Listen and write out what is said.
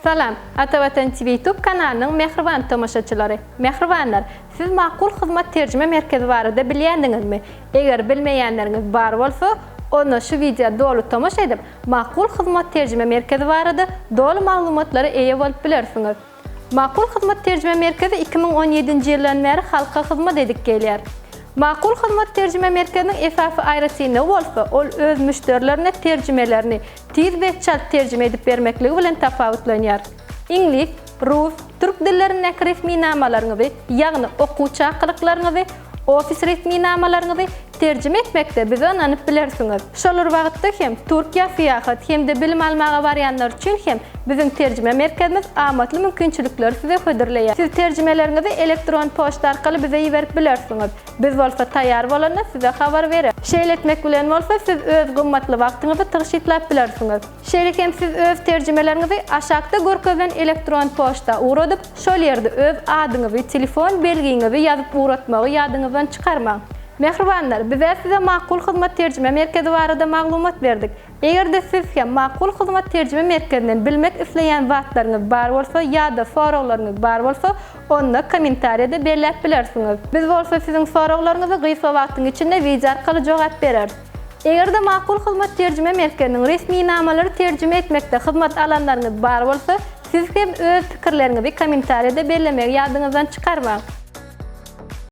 Salam, Atavatan TV YouTube kanalının mehriban tomoşaçylary. Mehribanlar, siz Maqul Hyzmat Terjime Merkezi barada bilýändiňizmi? Eger bilmeýänleriňiz bar bolsa, onu şu video dolu tomoşa edip Maqul Hyzmat Terjime Merkezi barada dolu maglumatlary eýe bolup bilersiňiz. Maqul Hyzmat Terjime Merkezi 2017-nji ýyldan beri halka hyzmat edip gelýär. Maqul Hyzmat Terjime Merkezinin esasy aýrasyny bolsa, ol öz müşterilerine terjimelerini tiz we çalt terjime edip bermekligi bilen tafawutlanýar. İnglis, rus, türk dillerine resmi namalaryny, ýagny okuwçy aklyklaryny, ofis resmi namalaryny terjime etmekde bizi ananyp bilersiňiz. Şolar wagtda hem Türkiýe syýahat hem de bilim almaga barýanlar üçin hem bizim terjime merkezimiz amatly mümkinçilikler size höderleýär. Siz terjimelerinizi elektron poçta arkaly bize ýeberip bilersiňiz. Biz bolsa taýýar bolanda size habar berer. Şeýletmek bilen bolsa siz öz gymmatly wagtyňyzy tygşytlap bilersiňiz. Şeýle hem siz öz terjimelerinizi aşakda görkezlen elektron poçta uradyp, şol ýerde öz adyňyzy, telefon belgiňizi ýazyp uratmagy ýadyňyzdan çykarmaň. Mehribanlar, bize size Maqul Hyzmat Terjime Merkezi barada maglumat berdik. Eger de siz hem Maqul Hyzmat Terjime Merkezinden bilmek isleýän wagtlaryňyz bar bolsa ýa-da sorawlaryňyz bar bolsa, onu kommentariýada belläp bilersiňiz. Biz bolsa siziň sorawlaryňyzy gysga wagtyň içinde video arkaly jogap bereriz. Eger de Maqul Hyzmat Terjime Merkeziniň resmi namalary terjime etmekde hyzmat alanlaryňyz bar bolsa, siz hem öz pikirleriňizi kommentariýada bellemek ýadyňyzdan çykarmaň.